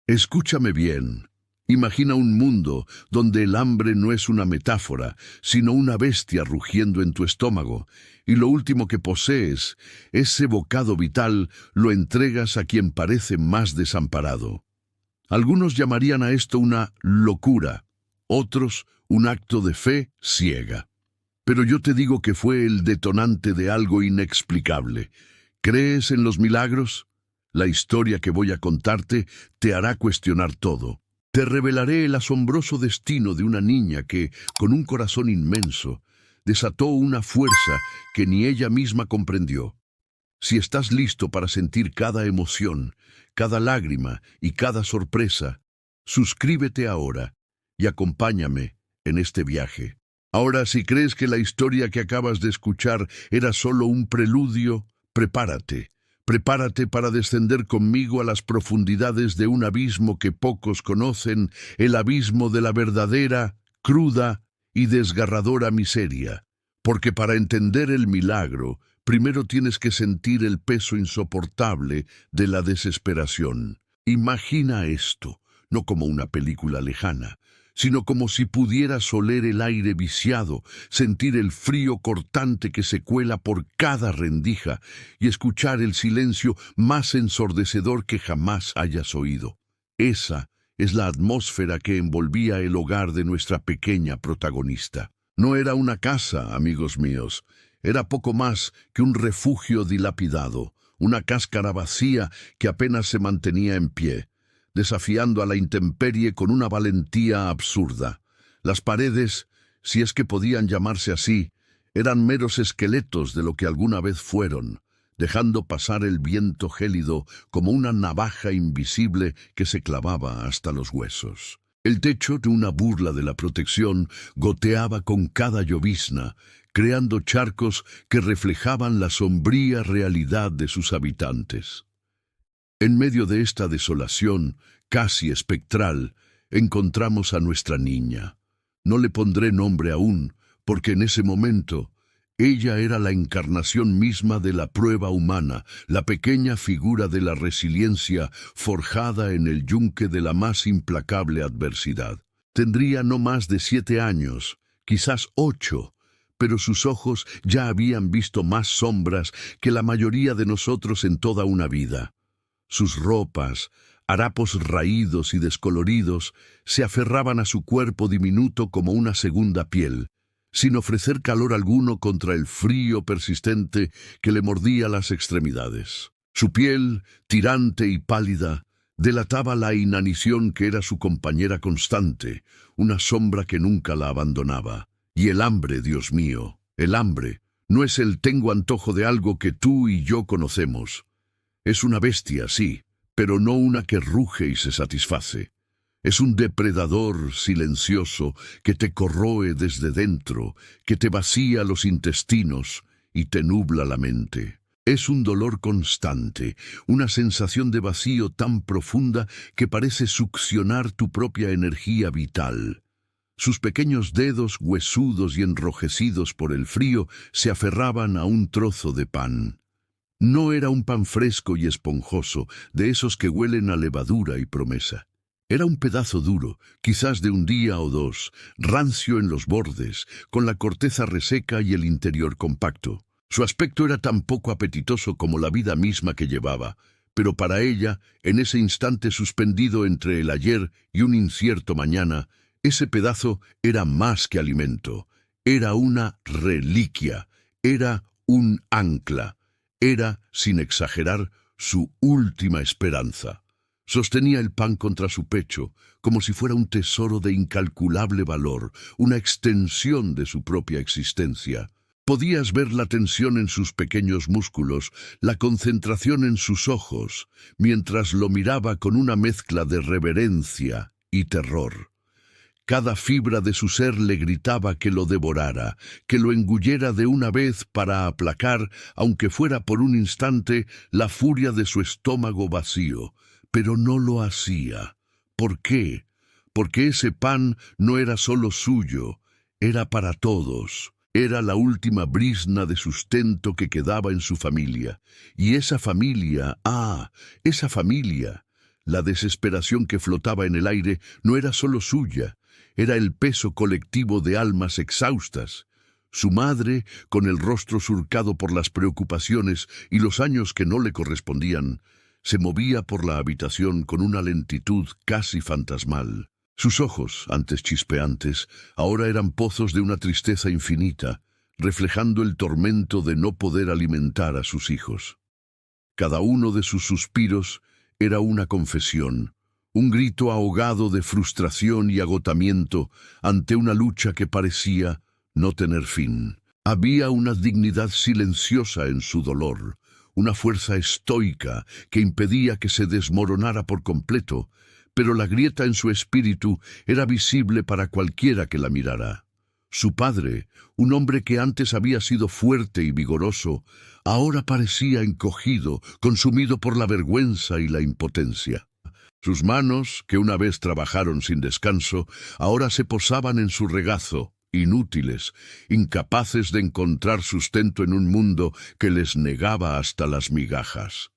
Escúchame bien. Imagina un mundo donde el hambre no es una metáfora, sino una bestia rugiendo en tu estómago, y lo último que posees, ese bocado vital, lo entregas a quien parece más desamparado. Algunos llamarían a esto una locura, otros un acto de fe ciega. Pero yo te digo que fue el detonante de algo inexplicable. ¿Crees en los milagros? La historia que voy a contarte te hará cuestionar todo. Te revelaré el asombroso destino de una niña que, con un corazón inmenso, desató una fuerza que ni ella misma comprendió. Si estás listo para sentir cada emoción, cada lágrima y cada sorpresa, suscríbete ahora y acompáñame en este viaje. Ahora, si crees que la historia que acabas de escuchar era solo un preludio, prepárate. Prepárate para descender conmigo a las profundidades de un abismo que pocos conocen, el abismo de la verdadera, cruda y desgarradora miseria. Porque para entender el milagro, primero tienes que sentir el peso insoportable de la desesperación. Imagina esto, no como una película lejana, sino como si pudieras oler el aire viciado, sentir el frío cortante que se cuela por cada rendija y escuchar el silencio más ensordecedor que jamás hayas oído. Esa es la atmósfera que envolvía el hogar de nuestra pequeña protagonista. No era una casa, amigos míos, era poco más que un refugio dilapidado, una cáscara vacía que apenas se mantenía en pie, desafiando a la intemperie con una valentía absurda. Las paredes, si es que podían llamarse así, eran meros esqueletos de lo que alguna vez fueron, dejando pasar el viento gélido como una navaja invisible que se clavaba hasta los huesos. El techo, de una burla de la protección, goteaba con cada llovizna, creando charcos que reflejaban la sombría realidad de sus habitantes. En medio de esta desolación, casi espectral, encontramos a nuestra niña. No le pondré nombre aún, porque en ese momento ella era la encarnación misma de la prueba humana, la pequeña figura de la resiliencia forjada en el yunque de la más implacable adversidad. Tendría no más de 7 años, quizás 8, pero sus ojos ya habían visto más sombras que la mayoría de nosotros en toda una vida. Sus ropas, harapos raídos y descoloridos, se aferraban a su cuerpo diminuto como una segunda piel, sin ofrecer calor alguno contra el frío persistente que le mordía las extremidades. Su piel, tirante y pálida, delataba la inanición que era su compañera constante, una sombra que nunca la abandonaba. Y el hambre, Dios mío, el hambre, no es el tengo antojo de algo que tú y yo conocemos. Es una bestia, sí, pero no una que ruge y se satisface. Es un depredador silencioso que te corroe desde dentro, que te vacía los intestinos y te nubla la mente. Es un dolor constante, una sensación de vacío tan profunda que parece succionar tu propia energía vital. Sus pequeños dedos, huesudos y enrojecidos por el frío, se aferraban a un trozo de pan. No era un pan fresco y esponjoso, de esos que huelen a levadura y promesa. Era un pedazo duro, quizás de un día o dos, rancio en los bordes, con la corteza reseca y el interior compacto. Su aspecto era tan poco apetitoso como la vida misma que llevaba, pero para ella, en ese instante suspendido entre el ayer y un incierto mañana, ese pedazo era más que alimento, era una reliquia, era un ancla. Era, sin exagerar, su última esperanza. Sostenía el pan contra su pecho, como si fuera un tesoro de incalculable valor, una extensión de su propia existencia. Podías ver la tensión en sus pequeños músculos, la concentración en sus ojos, mientras lo miraba con una mezcla de reverencia y terror. Cada fibra de su ser le gritaba que lo devorara, que lo engullera de una vez para aplacar, aunque fuera por un instante, la furia de su estómago vacío. Pero no lo hacía. ¿Por qué? Porque ese pan no era solo suyo, era para todos. Era la última brizna de sustento que quedaba en su familia. Y esa familia, esa familia, La desesperación que flotaba en el aire no era solo suya, era el peso colectivo de almas exhaustas. Su madre, con el rostro surcado por las preocupaciones y los años que no le correspondían, se movía por la habitación con una lentitud casi fantasmal. Sus ojos, antes chispeantes, ahora eran pozos de una tristeza infinita, reflejando el tormento de no poder alimentar a sus hijos. Cada uno de sus suspiros era una confesión, un grito ahogado de frustración y agotamiento ante una lucha que parecía no tener fin. Había una dignidad silenciosa en su dolor, una fuerza estoica que impedía que se desmoronara por completo, pero la grieta en su espíritu era visible para cualquiera que la mirara. Su padre, un hombre que antes había sido fuerte y vigoroso, ahora parecía encogido, consumido por la vergüenza y la impotencia. Sus manos, que una vez trabajaron sin descanso, ahora se posaban en su regazo, inútiles, incapaces de encontrar sustento en un mundo que les negaba hasta las migajas.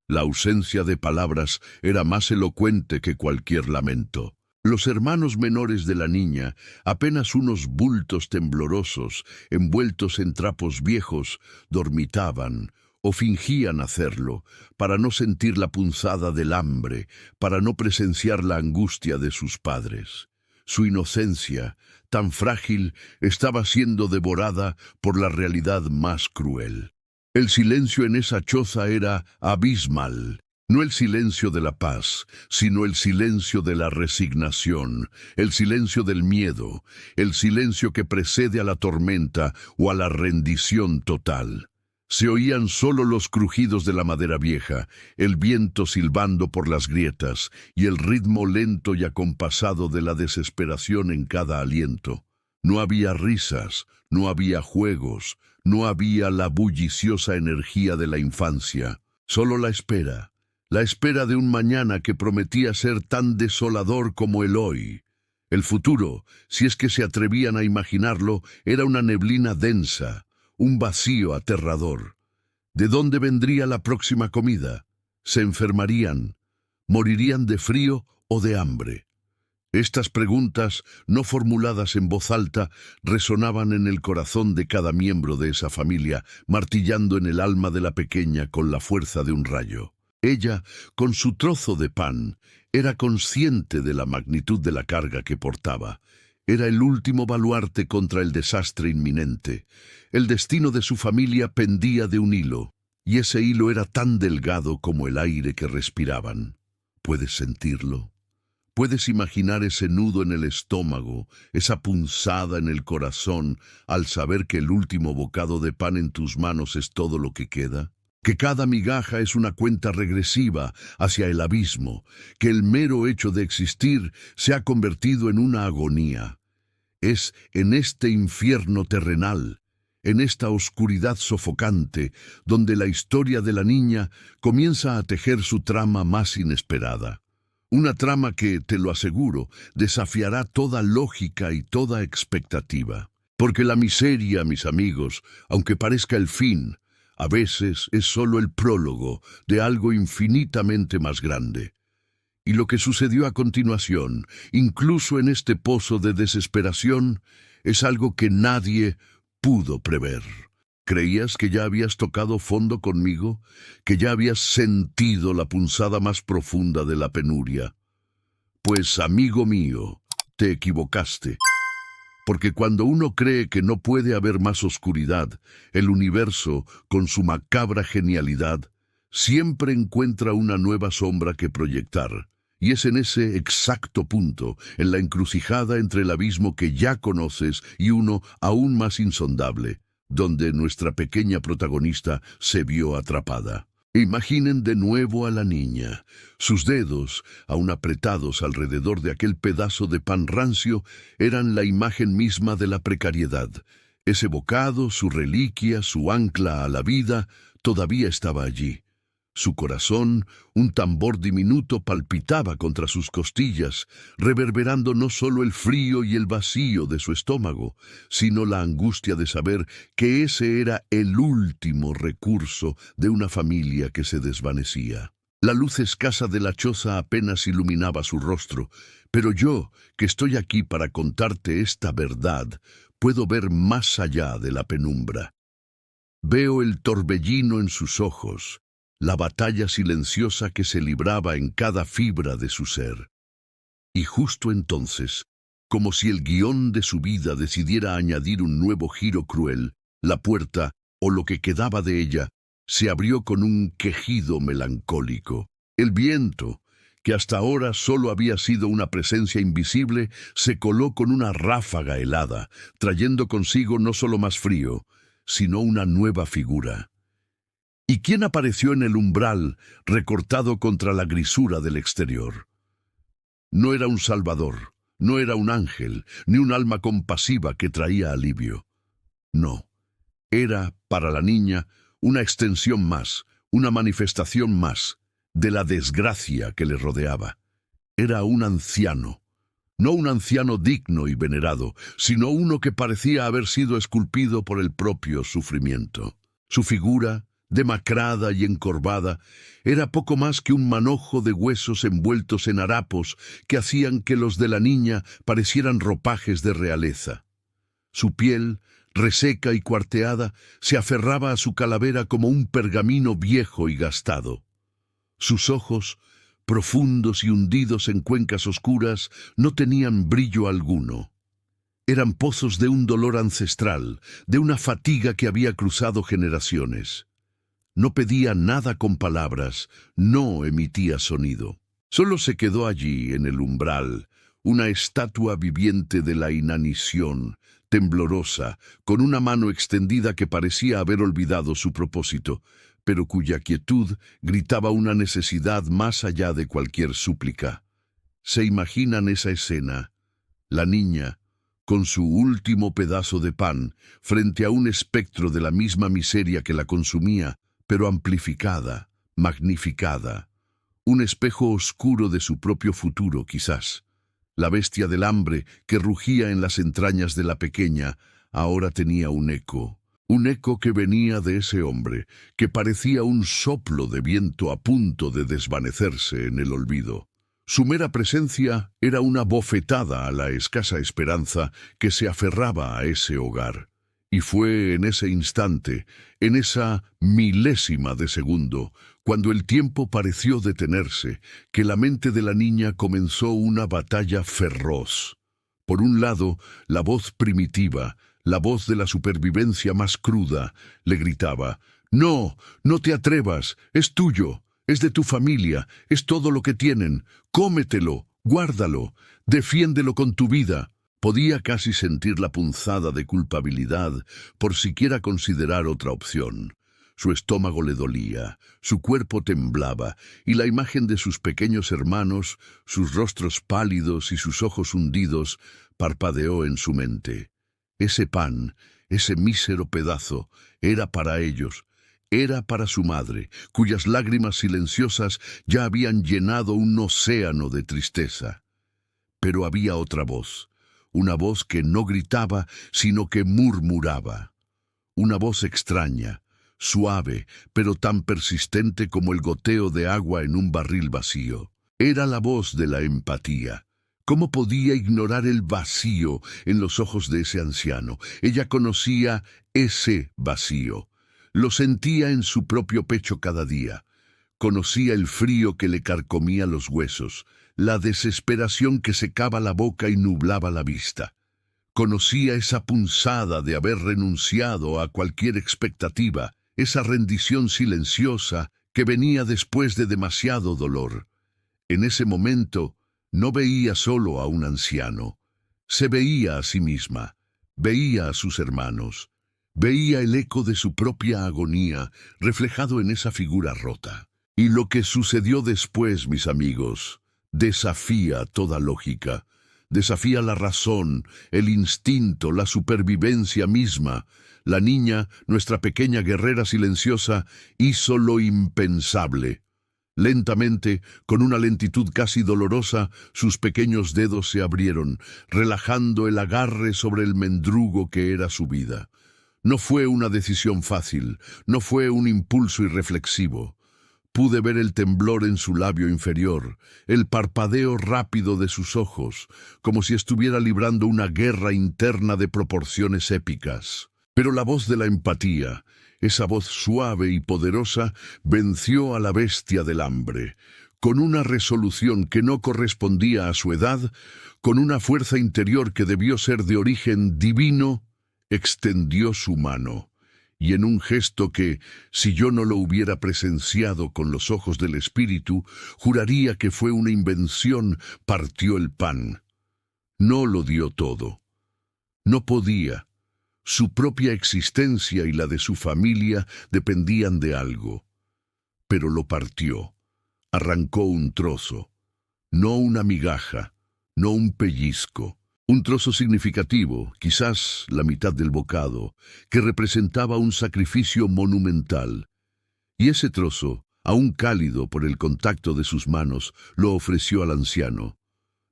La ausencia de palabras era más elocuente que cualquier lamento. Los hermanos menores de la niña, apenas unos bultos temblorosos, envueltos en trapos viejos, dormitaban o fingían hacerlo, para no sentir la punzada del hambre, para no presenciar la angustia de sus padres. Su inocencia, tan frágil, estaba siendo devorada por la realidad más cruel. El silencio en esa choza era abismal. No el silencio de la paz, sino el silencio de la resignación, el silencio del miedo, el silencio que precede a la tormenta o a la rendición total. Se oían solo los crujidos de la madera vieja, el viento silbando por las grietas y el ritmo lento y acompasado de la desesperación en cada aliento. No había risas, no había juegos, no había la bulliciosa energía de la infancia, solo la espera de un mañana que prometía ser tan desolador como el hoy. El futuro, si es que se atrevían a imaginarlo, era una neblina densa, un vacío aterrador. ¿De dónde vendría la próxima comida? ¿Se enfermarían? ¿Morirían de frío o de hambre? Estas preguntas, no formuladas en voz alta, resonaban en el corazón de cada miembro de esa familia, martillando en el alma de la pequeña con la fuerza de un rayo. Ella, con su trozo de pan, era consciente de la magnitud de la carga que portaba. Era el último baluarte contra el desastre inminente. El destino de su familia pendía de un hilo, y ese hilo era tan delgado como el aire que respiraban. ¿Puedes sentirlo? ¿Puedes imaginar ese nudo en el estómago, esa punzada en el corazón, al saber que el último bocado de pan en tus manos es todo lo que queda? Que cada migaja es una cuenta regresiva hacia el abismo, que el mero hecho de existir se ha convertido en una agonía. Es en este infierno terrenal, en esta oscuridad sofocante, donde la historia de la niña comienza a tejer su trama más inesperada. Una trama que, te lo aseguro, desafiará toda lógica y toda expectativa. Porque la miseria, mis amigos, aunque parezca el fin, a veces es solo el prólogo de algo infinitamente más grande. Y lo que sucedió a continuación, incluso en este pozo de desesperación, es algo que nadie pudo prever. ¿Creías que ya habías tocado fondo conmigo? ¿Que ya habías sentido la punzada más profunda de la penuria? Pues, amigo mío, te equivocaste. Porque cuando uno cree que no puede haber más oscuridad, el universo, con su macabra genialidad, siempre encuentra una nueva sombra que proyectar. Y es en ese exacto punto, en la encrucijada entre el abismo que ya conoces y uno aún más insondable, donde nuestra pequeña protagonista se vio atrapada. Imaginen de nuevo a la niña. Sus dedos, aún apretados alrededor de aquel pedazo de pan rancio, eran la imagen misma de la precariedad. Ese bocado, su reliquia, su ancla a la vida, todavía estaba allí. Su corazón, un tambor diminuto, palpitaba contra sus costillas, reverberando no solo el frío y el vacío de su estómago, sino la angustia de saber que ese era el último recurso de una familia que se desvanecía. La luz escasa de la choza apenas iluminaba su rostro, pero yo, que estoy aquí para contarte esta verdad, puedo ver más allá de la penumbra. Veo el torbellino en sus ojos, la batalla silenciosa que se libraba en cada fibra de su ser. Y justo entonces, como si el guión de su vida decidiera añadir un nuevo giro cruel, la puerta, o lo que quedaba de ella, se abrió con un quejido melancólico. El viento, que hasta ahora solo había sido una presencia invisible, se coló con una ráfaga helada, trayendo consigo no solo más frío, sino una nueva figura. ¿Y quién apareció en el umbral, recortado contra la grisura del exterior? No era un salvador, no era un ángel, ni un alma compasiva que traía alivio. No, era, para la niña, una extensión más, una manifestación más, de la desgracia que le rodeaba. Era un anciano, no un anciano digno y venerado, sino uno que parecía haber sido esculpido por el propio sufrimiento. Su figura, demacrada y encorvada, era poco más que un manojo de huesos envueltos en harapos que hacían que los de la niña parecieran ropajes de realeza. Su piel, reseca y cuarteada, se aferraba a su calavera como un pergamino viejo y gastado. Sus ojos, profundos y hundidos en cuencas oscuras, no tenían brillo alguno. Eran pozos de un dolor ancestral, de una fatiga que había cruzado generaciones. No pedía nada con palabras, no emitía sonido. Solo se quedó allí, en el umbral, una estatua viviente de la inanición, temblorosa, con una mano extendida que parecía haber olvidado su propósito, pero cuya quietud gritaba una necesidad más allá de cualquier súplica. ¿Se imaginan esa escena? La niña, con su último pedazo de pan, frente a un espectro de la misma miseria que la consumía, pero amplificada, magnificada. Un espejo oscuro de su propio futuro, quizás. La bestia del hambre que rugía en las entrañas de la pequeña ahora tenía un eco que venía de ese hombre, que parecía un soplo de viento a punto de desvanecerse en el olvido. Su mera presencia era una bofetada a la escasa esperanza que se aferraba a ese hogar. Y fue en ese instante, en esa milésima de segundo, cuando el tiempo pareció detenerse, que la mente de la niña comenzó una batalla feroz. Por un lado, la voz primitiva, la voz de la supervivencia más cruda, le gritaba: «No, no te atrevas, es tuyo, es de tu familia, es todo lo que tienen, cómetelo, guárdalo, defiéndelo con tu vida». Podía casi sentir la punzada de culpabilidad por siquiera considerar otra opción. Su estómago le dolía, su cuerpo temblaba, y la imagen de sus pequeños hermanos, sus rostros pálidos y sus ojos hundidos, parpadeó en su mente. Ese pan, ese mísero pedazo, era para ellos, era para su madre, cuyas lágrimas silenciosas ya habían llenado un océano de tristeza. Pero había otra voz. Una voz que no gritaba, sino que murmuraba. Una voz extraña, suave, pero tan persistente como el goteo de agua en un barril vacío. Era la voz de la empatía. ¿Cómo podía ignorar el vacío en los ojos de ese anciano? Ella conocía ese vacío. Lo sentía en su propio pecho cada día. Conocía el frío que le carcomía los huesos, la desesperación que secaba la boca y nublaba la vista. Conocía esa punzada de haber renunciado a cualquier expectativa, esa rendición silenciosa que venía después de demasiado dolor. En ese momento no veía solo a un anciano, se veía a sí misma, veía a sus hermanos, veía el eco de su propia agonía reflejado en esa figura rota. Y lo que sucedió después, mis amigos, desafía toda lógica, desafía la razón, el instinto, la supervivencia misma. La niña, nuestra pequeña guerrera silenciosa, hizo lo impensable. Lentamente, con una lentitud casi dolorosa, sus pequeños dedos se abrieron, relajando el agarre sobre el mendrugo que era su vida. No fue una decisión fácil, no fue un impulso irreflexivo. Pude ver el temblor en su labio inferior, el parpadeo rápido de sus ojos, como si estuviera librando una guerra interna de proporciones épicas. Pero la voz de la empatía, esa voz suave y poderosa, venció a la bestia del hambre. Con una resolución que no correspondía a su edad, con una fuerza interior que debió ser de origen divino, extendió su mano. Y en un gesto que, si yo no lo hubiera presenciado con los ojos del espíritu, juraría que fue una invención, partió el pan. No lo dio todo. No podía. Su propia existencia y la de su familia dependían de algo. Pero lo partió. Arrancó un trozo. No una migaja, no un pellizco. Un trozo significativo, quizás la mitad del bocado, que representaba un sacrificio monumental. Y ese trozo, aún cálido por el contacto de sus manos, lo ofreció al anciano.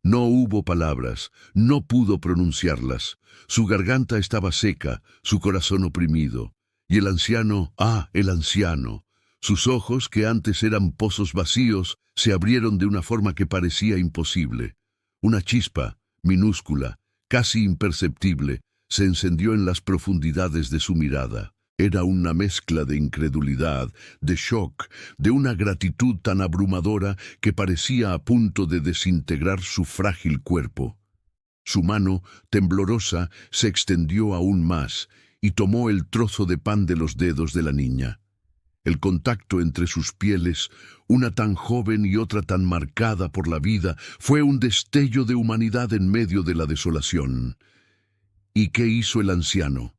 No hubo palabras, no pudo pronunciarlas. Su garganta estaba seca, su corazón oprimido. Y el anciano, el anciano. Sus ojos, que antes eran pozos vacíos, se abrieron de una forma que parecía imposible. Una chispa, minúscula, casi imperceptible, se encendió en las profundidades de su mirada. Era una mezcla de incredulidad, de shock, de una gratitud tan abrumadora que parecía a punto de desintegrar su frágil cuerpo. Su mano, temblorosa, se extendió aún más y tomó el trozo de pan de los dedos de la niña. El contacto entre sus pieles, una tan joven y otra tan marcada por la vida, fue un destello de humanidad en medio de la desolación. ¿Y qué hizo el anciano?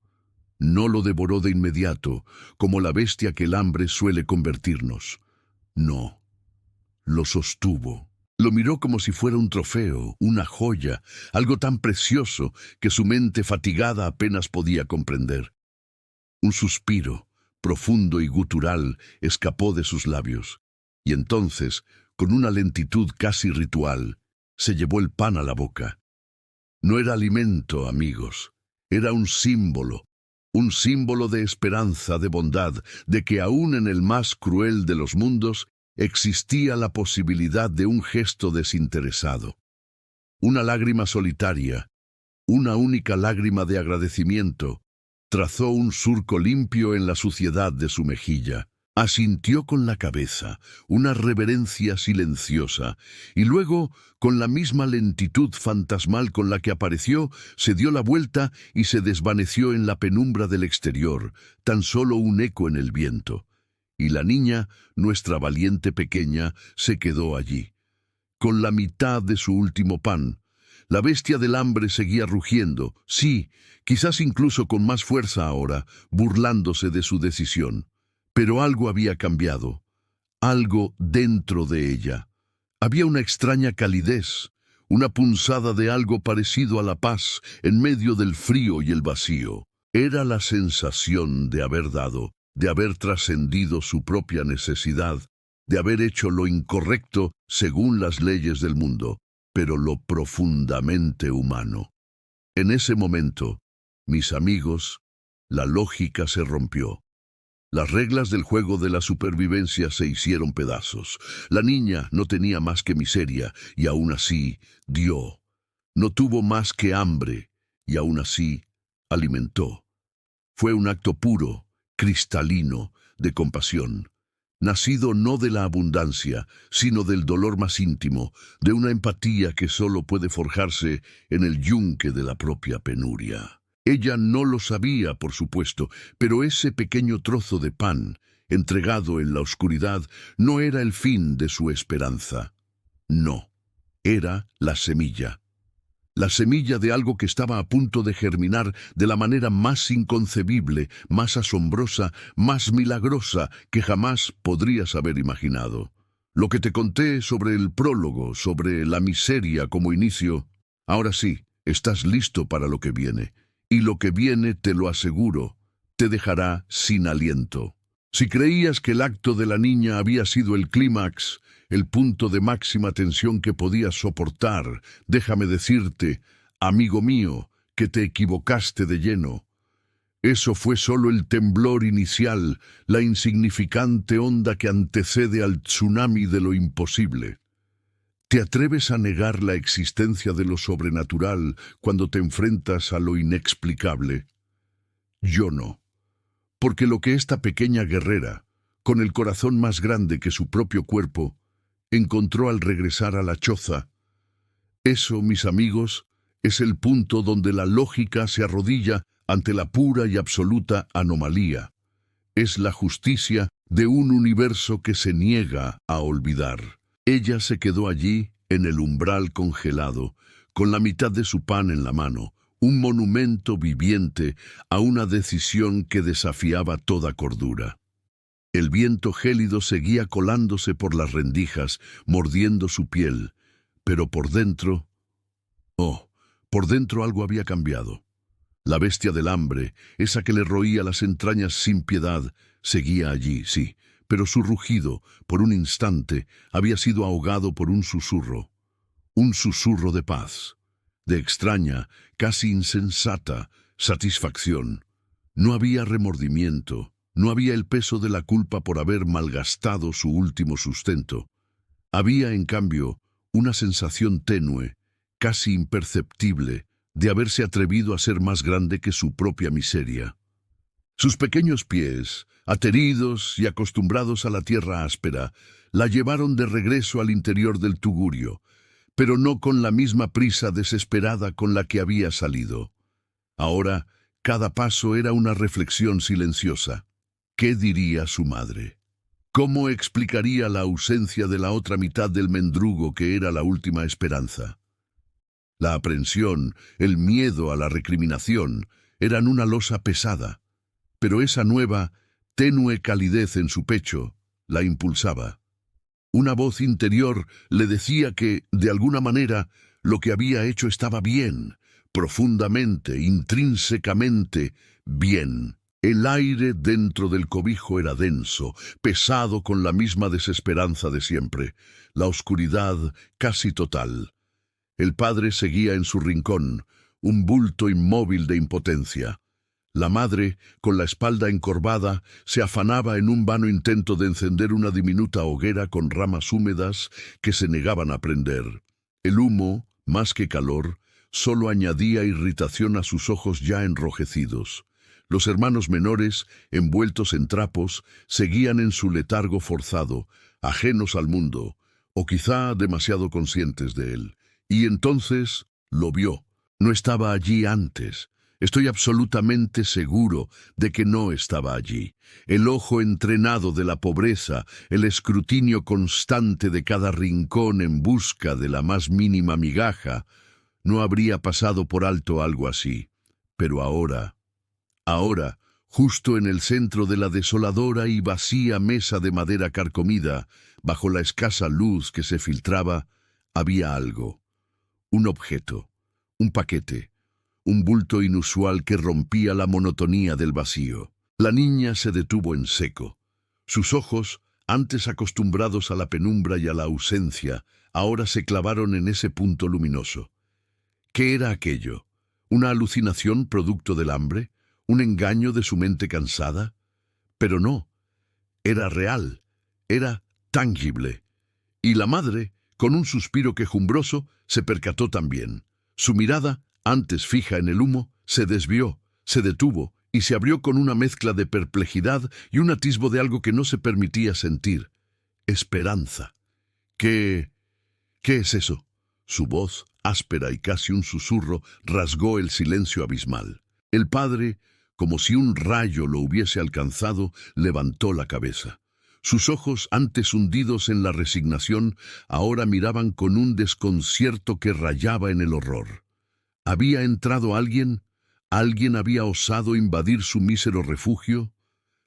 No lo devoró de inmediato, como la bestia que el hambre suele convertirnos. No, lo sostuvo. Lo miró como si fuera un trofeo, una joya, algo tan precioso que su mente fatigada apenas podía comprender. Un suspiro, profundo y gutural, escapó de sus labios, y entonces, con una lentitud casi ritual, se llevó el pan a la boca. No era alimento, amigos, era un símbolo de esperanza, de bondad, de que aún en el más cruel de los mundos existía la posibilidad de un gesto desinteresado. Una lágrima solitaria, una única lágrima de agradecimiento, trazó un surco limpio en la suciedad de su mejilla. Asintió con la cabeza, una reverencia silenciosa, y luego, con la misma lentitud fantasmal con la que apareció, se dio la vuelta y se desvaneció en la penumbra del exterior, tan solo un eco en el viento. Y la niña, nuestra valiente pequeña, se quedó allí, con la mitad de su último pan. La bestia del hambre seguía rugiendo, sí, quizás incluso con más fuerza ahora, burlándose de su decisión. Pero algo había cambiado, algo dentro de ella. Había una extraña calidez, una punzada de algo parecido a la paz en medio del frío y el vacío. Era la sensación de haber dado, de haber trascendido su propia necesidad, de haber hecho lo incorrecto según las leyes del mundo, pero lo profundamente humano. En ese momento, mis amigos, la lógica se rompió. Las reglas del juego de la supervivencia se hicieron pedazos. La niña no tenía más que miseria, y aún así dio. No tuvo más que hambre, y aún así alimentó. Fue un acto puro, cristalino, de compasión, nacido no de la abundancia, sino del dolor más íntimo, de una empatía que solo puede forjarse en el yunque de la propia penuria. Ella no lo sabía, por supuesto, pero ese pequeño trozo de pan, entregado en la oscuridad, no era el fin de su esperanza. No, era la semilla de algo que estaba a punto de germinar de la manera más inconcebible, más asombrosa, más milagrosa que jamás podrías haber imaginado. Lo que te conté sobre el prólogo, sobre la miseria como inicio, ahora sí, estás listo para lo que viene. Y lo que viene, te lo aseguro, te dejará sin aliento. Si creías que el acto de la niña había sido el clímax, el punto de máxima tensión que podías soportar, déjame decirte, amigo mío, que te equivocaste de lleno. Eso fue solo el temblor inicial, la insignificante onda que antecede al tsunami de lo imposible. ¿Te atreves a negar la existencia de lo sobrenatural cuando te enfrentas a lo inexplicable? Yo no, porque lo que esta pequeña guerrera, con el corazón más grande que su propio cuerpo, encontró al regresar a la choza, eso, mis amigos, es el punto donde la lógica se arrodilla ante la pura y absoluta anomalía. Es la justicia de un universo que se niega a olvidar. Ella se quedó allí, en el umbral congelado, con la mitad de su pan en la mano, un monumento viviente a una decisión que desafiaba toda cordura. El viento gélido seguía colándose por las rendijas, mordiendo su piel, pero por dentro... por dentro algo había cambiado. La bestia del hambre, esa que le roía las entrañas sin piedad, seguía allí, sí, pero su rugido, por un instante, había sido ahogado por un susurro de paz, de extraña, casi insensata, satisfacción. No había remordimiento, no había el peso de la culpa por haber malgastado su último sustento. Había, en cambio, una sensación tenue, casi imperceptible, de haberse atrevido a ser más grande que su propia miseria. Sus pequeños pies, ateridos y acostumbrados a la tierra áspera, la llevaron de regreso al interior del tugurio, pero no con la misma prisa desesperada con la que había salido. Ahora, cada paso era una reflexión silenciosa. ¿Qué diría su madre? ¿Cómo explicaría la ausencia de la otra mitad del mendrugo que era la última esperanza? La aprensión, el miedo a la recriminación, eran una losa pesada, pero esa nueva, tenue calidez en su pecho la impulsaba. Una voz interior le decía que, de alguna manera, lo que había hecho estaba bien, profundamente, intrínsecamente bien. El aire dentro del cobijo era denso, pesado con la misma desesperanza de siempre, la oscuridad casi total. El padre seguía en su rincón, un bulto inmóvil de impotencia. La madre, con la espalda encorvada, se afanaba en un vano intento de encender una diminuta hoguera con ramas húmedas que se negaban a prender. El humo, más que calor, solo añadía irritación a sus ojos ya enrojecidos. Los hermanos menores, envueltos en trapos, seguían en su letargo forzado, ajenos al mundo, o quizá demasiado conscientes de él. Y entonces lo vio. No estaba allí antes. Estoy absolutamente seguro de que no estaba allí. El ojo entrenado de la pobreza, el escrutinio constante de cada rincón en busca de la más mínima migaja, no habría pasado por alto algo así. Pero ahora, justo en el centro de la desoladora y vacía mesa de madera carcomida, bajo la escasa luz que se filtraba, había algo. Un objeto, un paquete, un bulto inusual que rompía la monotonía del vacío. La niña se detuvo en seco. Sus ojos, antes acostumbrados a la penumbra y a la ausencia, ahora se clavaron en ese punto luminoso. ¿Qué era aquello? ¿Una alucinación producto del hambre? ¿Un engaño de su mente cansada? Pero no. Era real. Era tangible. Y la madre, con un suspiro quejumbroso, se percató también. Su mirada, antes fija en el humo, se desvió, se detuvo y se abrió con una mezcla de perplejidad y un atisbo de algo que no se permitía sentir. Esperanza. ¿Qué es eso? Su voz, áspera y casi un susurro, rasgó el silencio abismal. El padre, como si un rayo lo hubiese alcanzado, levantó la cabeza. Sus ojos, antes hundidos en la resignación, ahora miraban con un desconcierto que rayaba en el horror. ¿Había entrado alguien? ¿Alguien había osado invadir su mísero refugio?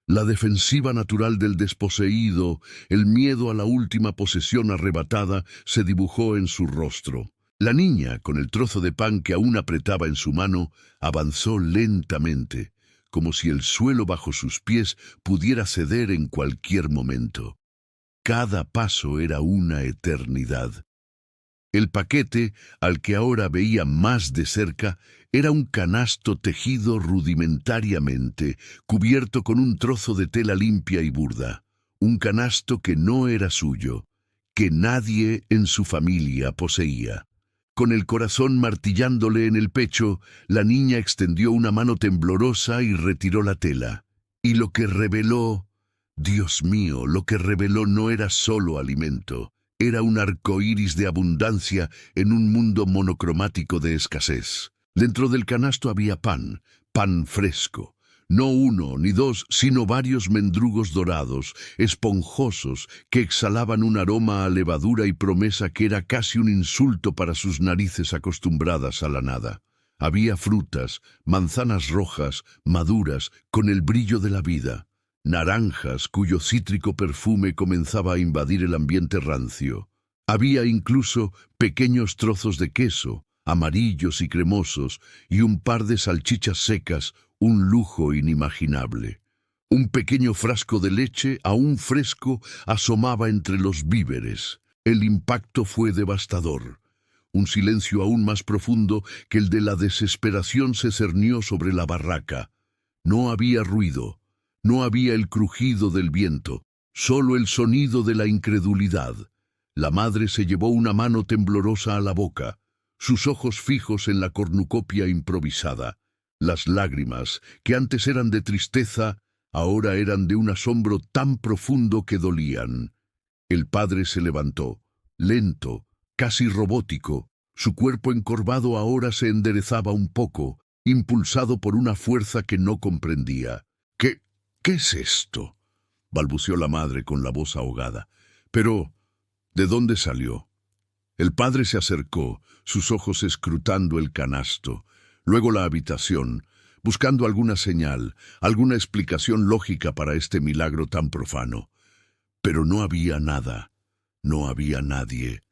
La defensiva natural del desposeído, el miedo a la última posesión arrebatada, se dibujó en su rostro. La niña, con el trozo de pan que aún apretaba en su mano, avanzó lentamente, como si el suelo bajo sus pies pudiera ceder en cualquier momento. Cada paso era una eternidad. El paquete, al que ahora veía más de cerca, Era un canasto tejido rudimentariamente, cubierto con un trozo de tela limpia y burda. Un canasto que no era suyo, que nadie en su familia poseía. Con el corazón martillándole en el pecho, la niña extendió una mano temblorosa y retiró la tela. Y lo que reveló, Dios mío, lo que reveló no era solo alimento. Era un arco iris de abundancia en un mundo monocromático de escasez. Dentro del canasto había pan, pan fresco. No uno ni dos, sino varios mendrugos dorados, esponjosos, que exhalaban un aroma a levadura y promesa que era casi un insulto para sus narices acostumbradas a la nada. Había frutas, manzanas rojas, maduras, con el brillo de la vida. Naranjas cuyo cítrico perfume comenzaba a invadir el ambiente rancio. Había incluso pequeños trozos de queso, amarillos y cremosos, y un par de salchichas secas, un lujo inimaginable. Un pequeño frasco de leche, aún fresco, asomaba entre los víveres. El impacto fue devastador. Un silencio aún más profundo que el de la desesperación se cernió sobre la barraca. No había ruido. No había el crujido del viento, solo el sonido de la incredulidad. La madre se llevó una mano temblorosa a la boca, sus ojos fijos en la cornucopia improvisada. Las lágrimas, que antes eran de tristeza, ahora eran de un asombro tan profundo que dolían. El padre se levantó, lento, casi robótico. Su cuerpo encorvado ahora se enderezaba un poco, impulsado por una fuerza que no comprendía. ¿Qué es esto?, balbuceó la madre con la voz ahogada. Pero, ¿de dónde salió? El padre se acercó, sus ojos escrutando el canasto, luego la habitación, buscando alguna señal, alguna explicación lógica para este milagro tan profano. Pero no había nada, no había nadie.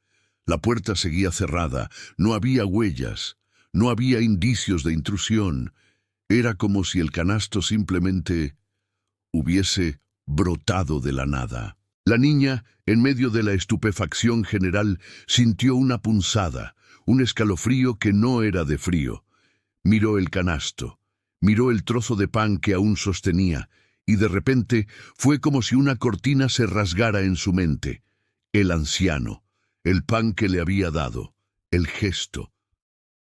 La puerta seguía cerrada, no había huellas, no había indicios de intrusión. Era como si el canasto simplemente hubiese brotado de la nada. La niña, en medio de la estupefacción general, sintió una punzada, un escalofrío que no era de frío. Miró el canasto, miró el trozo de pan que aún sostenía, y de repente fue como si una cortina se rasgara en su mente. El anciano, el pan que le había dado, el gesto.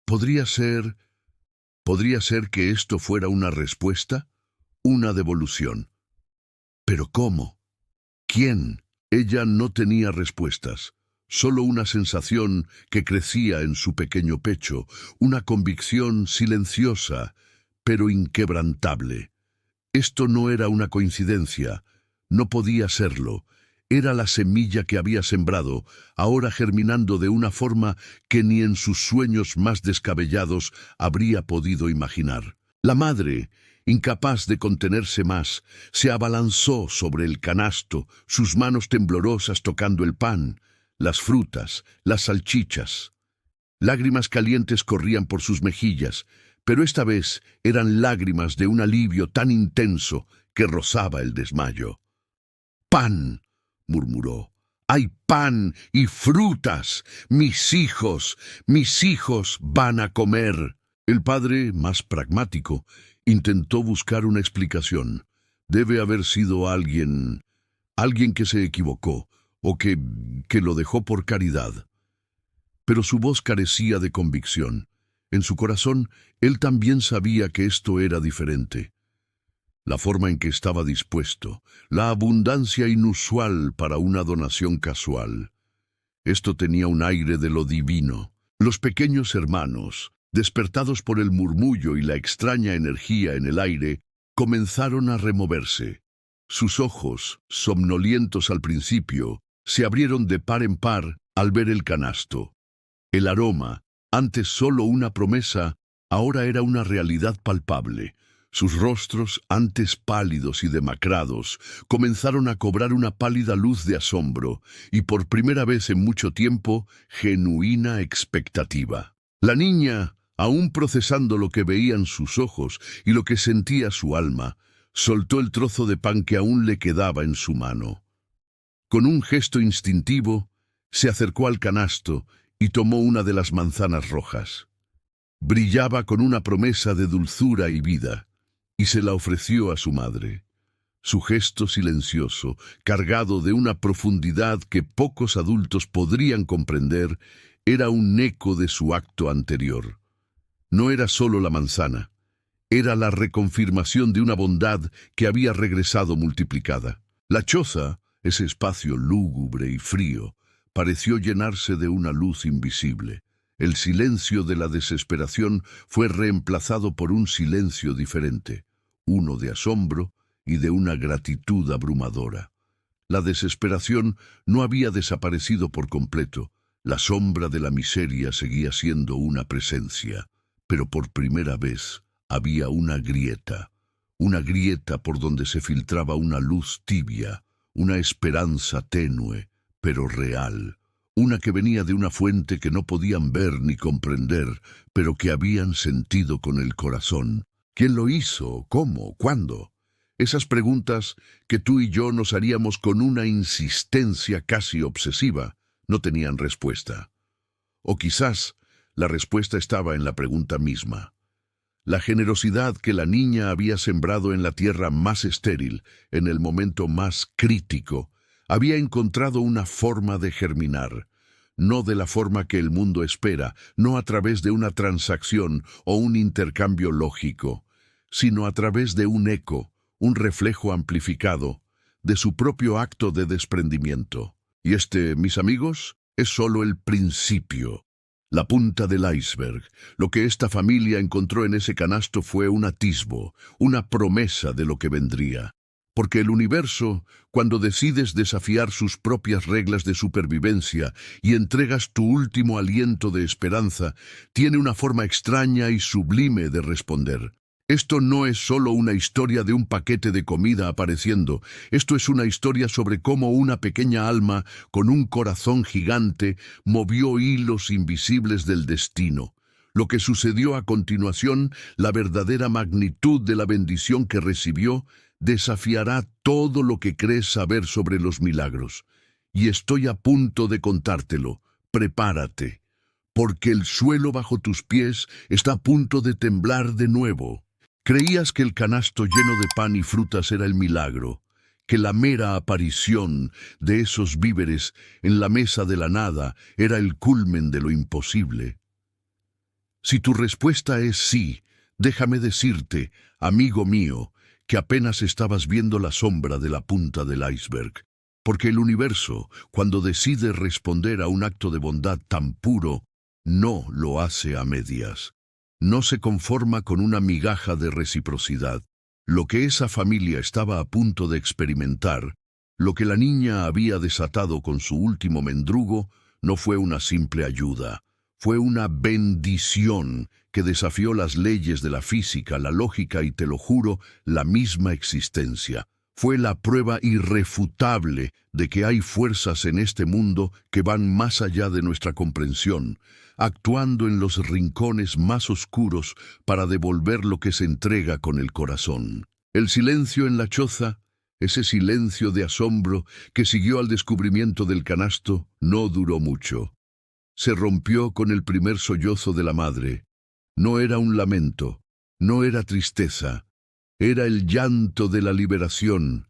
¿Podría ser que esto fuera una respuesta? Una devolución. ¿Pero cómo? ¿Quién? Ella no tenía respuestas, solo una sensación que crecía en su pequeño pecho, una convicción silenciosa, pero inquebrantable. Esto no era una coincidencia, no podía serlo. Era la semilla que había sembrado, ahora germinando de una forma que ni en sus sueños más descabellados habría podido imaginar. La madre, incapaz de contenerse más, se abalanzó sobre el canasto, sus manos temblorosas tocando el pan, las frutas, las salchichas. Lágrimas calientes corrían por sus mejillas, pero esta vez eran lágrimas de un alivio tan intenso que rozaba el desmayo. «¡Pan!», murmuró. «¡Hay pan y frutas! Mis hijos van a comer». El padre, más pragmático, intentó buscar una explicación. Debe haber sido alguien que se equivocó, o que lo dejó por caridad. Pero su voz carecía de convicción. En su corazón, él también sabía que esto era diferente. La forma en que estaba dispuesto, la abundancia inusual para una donación casual. Esto tenía un aire de lo divino. Los pequeños hermanos, despertados por el murmullo y la extraña energía en el aire, comenzaron a removerse. Sus ojos, somnolientos al principio, se abrieron de par en par al ver el canasto. El aroma, antes solo una promesa, ahora era una realidad palpable. Sus rostros, antes pálidos y demacrados, comenzaron a cobrar una pálida luz de asombro y por primera vez en mucho tiempo, genuina expectativa. La niña, aún procesando lo que veían sus ojos y lo que sentía su alma, soltó el trozo de pan que aún le quedaba en su mano. Con un gesto instintivo, se acercó al canasto y tomó una de las manzanas rojas. Brillaba con una promesa de dulzura y vida, y se la ofreció a su madre. Su gesto silencioso, cargado de una profundidad que pocos adultos podrían comprender, era un eco de su acto anterior. No era solo la manzana, era la reconfirmación de una bondad que había regresado multiplicada. La choza, ese espacio lúgubre y frío, pareció llenarse de una luz invisible. El silencio de la desesperación fue reemplazado por un silencio diferente, uno de asombro y de una gratitud abrumadora. La desesperación no había desaparecido por completo. La sombra de la miseria seguía siendo una presencia, pero por primera vez había una grieta por donde se filtraba una luz tibia, una esperanza tenue, pero real, una que venía de una fuente que no podían ver ni comprender, pero que habían sentido con el corazón. ¿Quién lo hizo? ¿Cómo? ¿Cuándo? Esas preguntas que tú y yo nos haríamos con una insistencia casi obsesiva no tenían respuesta. O quizás la respuesta estaba en la pregunta misma. La generosidad que la niña había sembrado en la tierra más estéril, en el momento más crítico, había encontrado una forma de germinar, no de la forma que el mundo espera, no a través de una transacción o un intercambio lógico, sino a través de un eco, un reflejo amplificado, de su propio acto de desprendimiento. Y mis amigos, es solo el principio. La punta del iceberg. Lo que esta familia encontró en ese canasto fue un atisbo, una promesa de lo que vendría. Porque el universo, cuando decides desafiar sus propias reglas de supervivencia y entregas tu último aliento de esperanza, tiene una forma extraña y sublime de responder. Esto no es solo una historia de un paquete de comida apareciendo, esto es una historia sobre cómo una pequeña alma con un corazón gigante movió hilos invisibles del destino. Lo que sucedió a continuación, la verdadera magnitud de la bendición que recibió, desafiará todo lo que crees saber sobre los milagros. Y estoy a punto de contártelo. Prepárate, porque el suelo bajo tus pies está a punto de temblar de nuevo. Creías que el canasto lleno de pan y frutas era el milagro, que la mera aparición de esos víveres en la mesa de la nada era el culmen de lo imposible. Si tu respuesta es sí, déjame decirte, amigo mío, que apenas estabas viendo la sombra de la punta del iceberg, porque el universo, cuando decide responder a un acto de bondad tan puro, no lo hace a medias. No se conforma con una migaja de reciprocidad. Lo que esa familia estaba a punto de experimentar, lo que la niña había desatado con su último mendrugo, no fue una simple ayuda. Fue una bendición que desafió las leyes de la física, la lógica y, te lo juro, la misma existencia. Fue la prueba irrefutable de que hay fuerzas en este mundo que van más allá de nuestra comprensión, actuando en los rincones más oscuros para devolver lo que se entrega con el corazón. El silencio en la choza, ese silencio de asombro que siguió al descubrimiento del canasto, no duró mucho. Se rompió con el primer sollozo de la madre. No era un lamento, no era tristeza, era el llanto de la liberación,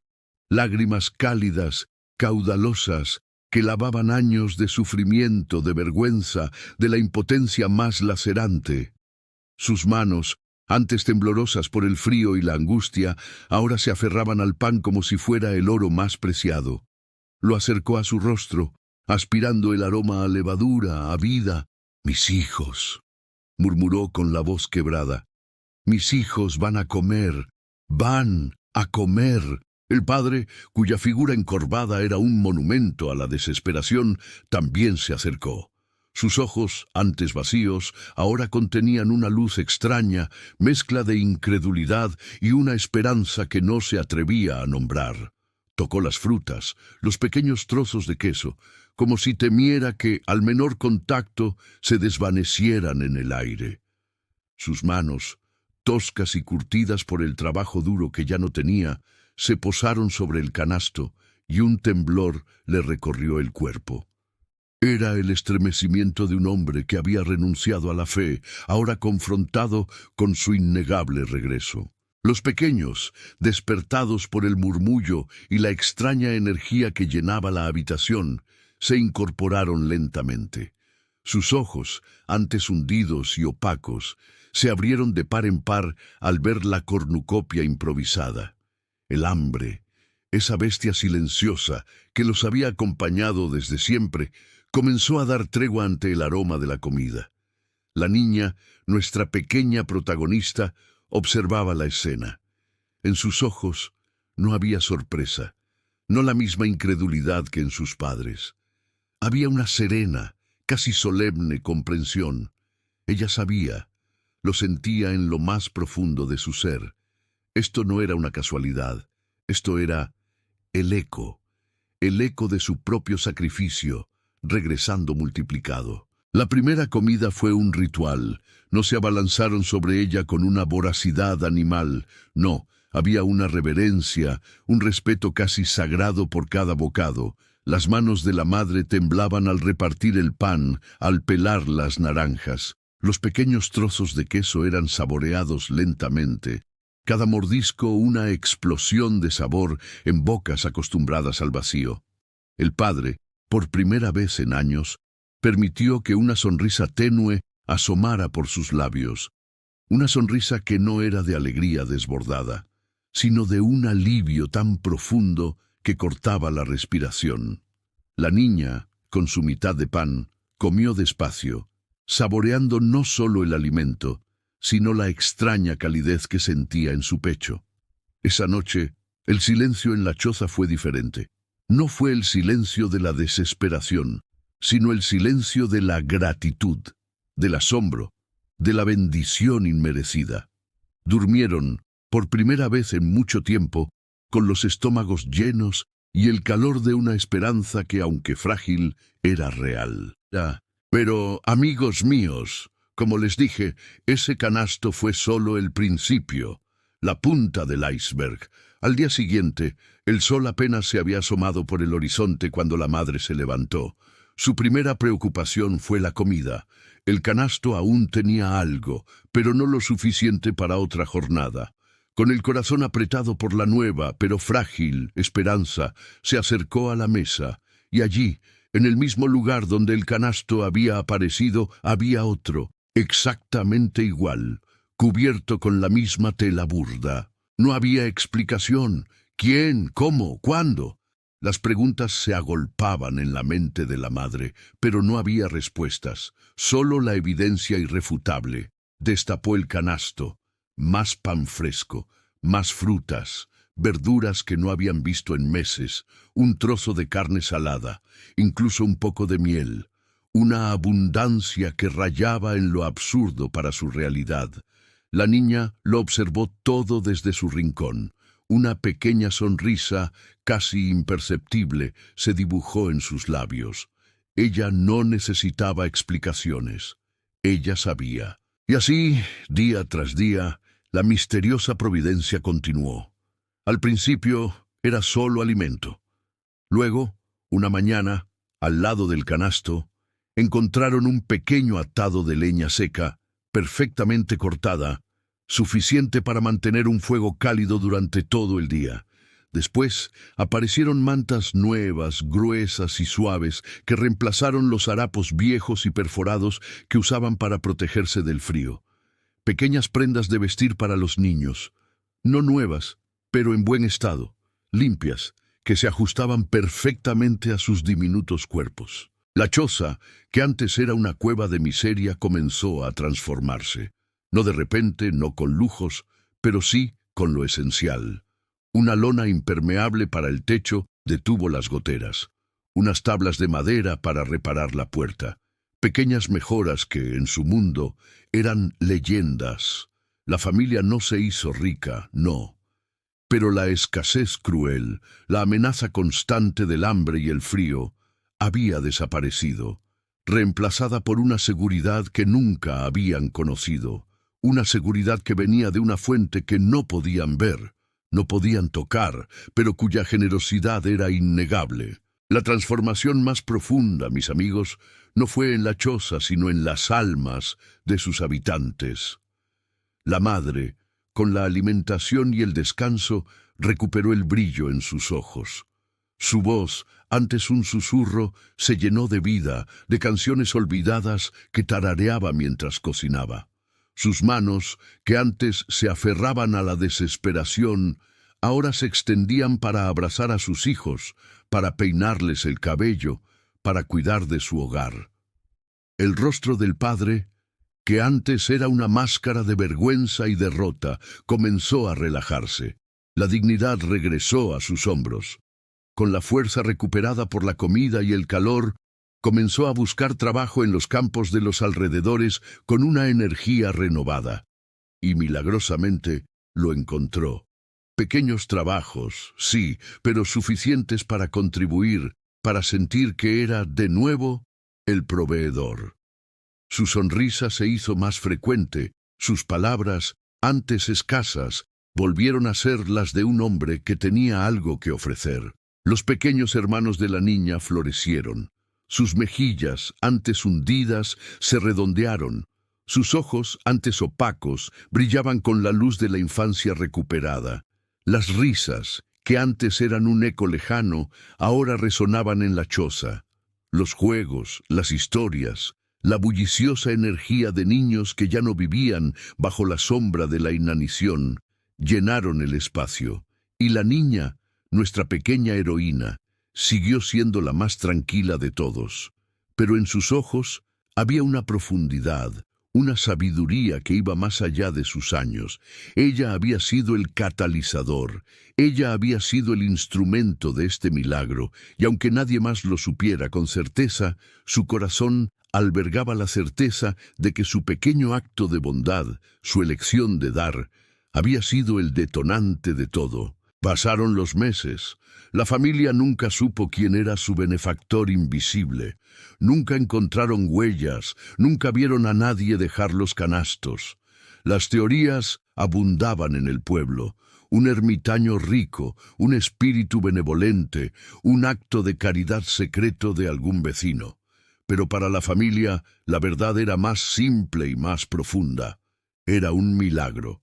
lágrimas cálidas, caudalosas, que lavaban años de sufrimiento, de vergüenza, de la impotencia más lacerante. Sus manos, antes temblorosas por el frío y la angustia, ahora se aferraban al pan como si fuera el oro más preciado. Lo acercó a su rostro, aspirando el aroma a levadura, a vida. «Mis hijos», murmuró con la voz quebrada. «Mis hijos van a comer, van a comer». El padre, cuya figura encorvada era un monumento a la desesperación, también se acercó. Sus ojos, antes vacíos, ahora contenían una luz extraña, mezcla de incredulidad y una esperanza que no se atrevía a nombrar. Tocó las frutas, los pequeños trozos de queso, como si temiera que, al menor contacto, se desvanecieran en el aire. Sus manos, toscas y curtidas por el trabajo duro que ya no tenía, se posaron sobre el canasto y un temblor le recorrió el cuerpo. Era el estremecimiento de un hombre que había renunciado a la fe, ahora confrontado con su innegable regreso. Los pequeños, despertados por el murmullo y la extraña energía que llenaba la habitación, se incorporaron lentamente. Sus ojos, antes hundidos y opacos, se abrieron de par en par al ver la cornucopia improvisada. El hambre, esa bestia silenciosa que los había acompañado desde siempre, comenzó a dar tregua ante el aroma de la comida. La niña, nuestra pequeña protagonista, observaba la escena. En sus ojos no había sorpresa, no la misma incredulidad que en sus padres. Había una serena, casi solemne comprensión. Ella sabía, lo sentía en lo más profundo de su ser. Esto no era una casualidad, esto era el eco de su propio sacrificio, regresando multiplicado. La primera comida fue un ritual. No se abalanzaron sobre ella con una voracidad animal. No, había una reverencia, un respeto casi sagrado por cada bocado. Las manos de la madre temblaban al repartir el pan, al pelar las naranjas. Los pequeños trozos de queso eran saboreados lentamente. Cada mordisco una explosión de sabor en bocas acostumbradas al vacío. El padre, por primera vez en años, permitió que una sonrisa tenue asomara por sus labios. Una sonrisa que no era de alegría desbordada, sino de un alivio tan profundo que cortaba la respiración. La niña, con su mitad de pan, comió despacio, saboreando no solo el alimento, sino la extraña calidez que sentía en su pecho. Esa noche, el silencio en la choza fue diferente. No fue el silencio de la desesperación, sino el silencio de la gratitud, del asombro, de la bendición inmerecida. Durmieron, por primera vez en mucho tiempo, con los estómagos llenos y el calor de una esperanza que, aunque frágil, era real. Pero, amigos míos, como les dije, ese canasto fue solo el principio, la punta del iceberg. Al día siguiente, el sol apenas se había asomado por el horizonte cuando la madre se levantó. Su primera preocupación fue la comida. El canasto aún tenía algo, pero no lo suficiente para otra jornada. Con el corazón apretado por la nueva, pero frágil, esperanza, se acercó a la mesa, y allí, en el mismo lugar donde el canasto había aparecido, había otro, exactamente igual, cubierto con la misma tela burda. No había explicación. ¿Quién? ¿Cómo? ¿Cuándo? Las preguntas se agolpaban en la mente de la madre, pero no había respuestas, solo la evidencia irrefutable. Destapó el canasto. Más pan fresco, más frutas, verduras que no habían visto en meses, un trozo de carne salada, incluso un poco de miel, una abundancia que rayaba en lo absurdo para su realidad. La niña lo observó todo desde su rincón. Una pequeña sonrisa, casi imperceptible, se dibujó en sus labios. Ella no necesitaba explicaciones. Ella sabía. Y así, día tras día, la misteriosa providencia continuó. Al principio era solo alimento. Luego, una mañana, al lado del canasto, encontraron un pequeño atado de leña seca, perfectamente cortada, suficiente para mantener un fuego cálido durante todo el día. Después aparecieron mantas nuevas, gruesas y suaves, que reemplazaron los harapos viejos y perforados que usaban para protegerse del frío. Pequeñas prendas de vestir para los niños, no nuevas, pero en buen estado, limpias, que se ajustaban perfectamente a sus diminutos cuerpos. La choza, que antes era una cueva de miseria, comenzó a transformarse. No de repente, no con lujos, pero sí con lo esencial. Una lona impermeable para el techo detuvo las goteras. Unas tablas de madera para reparar la puerta. Pequeñas mejoras que, en su mundo, eran leyendas. La familia no se hizo rica, no. Pero la escasez cruel, la amenaza constante del hambre y el frío, había desaparecido, reemplazada por una seguridad que nunca habían conocido. Una seguridad que venía de una fuente que no podían ver, no podían tocar, pero cuya generosidad era innegable. La transformación más profunda, mis amigos, no fue en la choza, sino en las almas de sus habitantes. La madre, con la alimentación y el descanso, recuperó el brillo en sus ojos. Su voz, antes un susurro, se llenó de vida, de canciones olvidadas que tarareaba mientras cocinaba. Sus manos, que antes se aferraban a la desesperación, ahora se extendían para abrazar a sus hijos, para peinarles el cabello, para cuidar de su hogar. El rostro del padre, que antes era una máscara de vergüenza y derrota, comenzó a relajarse. La dignidad regresó a sus hombros. Con la fuerza recuperada por la comida y el calor, comenzó a buscar trabajo en los campos de los alrededores con una energía renovada. Y milagrosamente lo encontró. Pequeños trabajos, sí, pero suficientes para contribuir, para sentir que era, de nuevo, el proveedor. Su sonrisa se hizo más frecuente, sus palabras, antes escasas, volvieron a ser las de un hombre que tenía algo que ofrecer. Los pequeños hermanos de la niña florecieron. Sus mejillas, antes hundidas, se redondearon. Sus ojos, antes opacos, brillaban con la luz de la infancia recuperada. Las risas, que antes eran un eco lejano, ahora resonaban en la choza. Los juegos, las historias, la bulliciosa energía de niños que ya no vivían bajo la sombra de la inanición, llenaron el espacio. Y la niña, nuestra pequeña heroína, siguió siendo la más tranquila de todos. Pero en sus ojos había una profundidad, una sabiduría que iba más allá de sus años. Ella había sido el catalizador, ella había sido el instrumento de este milagro, y aunque nadie más lo supiera con certeza, su corazón albergaba la certeza de que su pequeño acto de bondad, su elección de dar, había sido el detonante de todo. Pasaron los meses. La familia nunca supo quién era su benefactor invisible. Nunca encontraron huellas, nunca vieron a nadie dejar los canastos. Las teorías abundaban en el pueblo. Un ermitaño rico, un espíritu benevolente, un acto de caridad secreto de algún vecino. Pero para la familia, la verdad era más simple y más profunda. Era un milagro.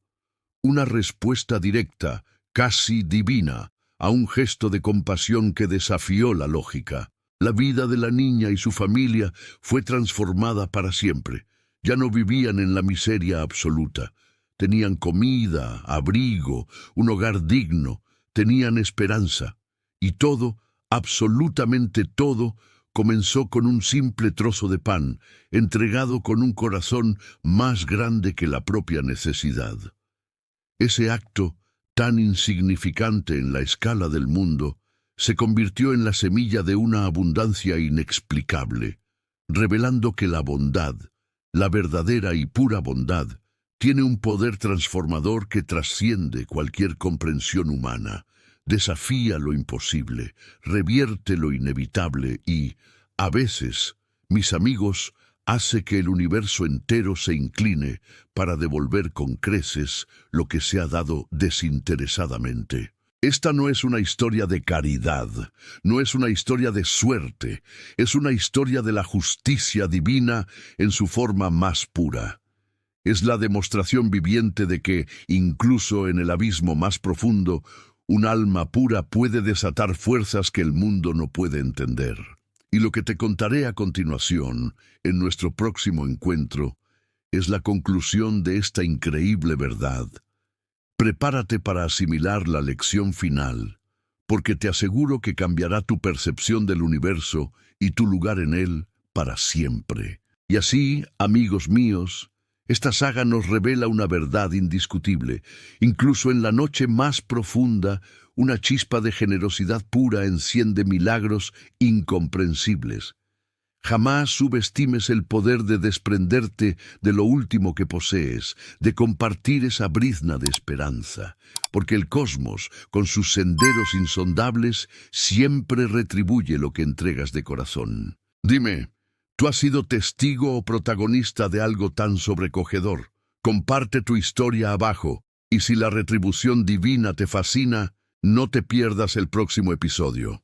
Una respuesta directa, casi divina, a un gesto de compasión que desafió la lógica. La vida de la niña y su familia fue transformada para siempre. Ya no vivían en la miseria absoluta. Tenían comida, abrigo, un hogar digno, tenían esperanza. Y todo, absolutamente todo, comenzó con un simple trozo de pan, entregado con un corazón más grande que la propia necesidad. Ese acto, tan insignificante en la escala del mundo, se convirtió en la semilla de una abundancia inexplicable, revelando que la bondad, la verdadera y pura bondad, tiene un poder transformador que trasciende cualquier comprensión humana, desafía lo imposible, revierte lo inevitable y, a veces, mis amigos, hace que el universo entero se incline para devolver con creces lo que se ha dado desinteresadamente. Esta no es una historia de caridad, no es una historia de suerte, es una historia de la justicia divina en su forma más pura. Es la demostración viviente de que, incluso en el abismo más profundo, un alma pura puede desatar fuerzas que el mundo no puede entender. Y lo que te contaré a continuación, en nuestro próximo encuentro, es la conclusión de esta increíble verdad. Prepárate para asimilar la lección final, porque te aseguro que cambiará tu percepción del universo y tu lugar en él para siempre. Y así, amigos míos, esta saga nos revela una verdad indiscutible. Incluso en la noche más profunda, una chispa de generosidad pura enciende milagros incomprensibles. Jamás subestimes el poder de desprenderte de lo último que posees, de compartir esa brizna de esperanza, porque el cosmos, con sus senderos insondables, siempre retribuye lo que entregas de corazón. Dime, ¿tú has sido testigo o protagonista de algo tan sobrecogedor? Comparte tu historia abajo, y si la retribución divina te fascina, no te pierdas el próximo episodio.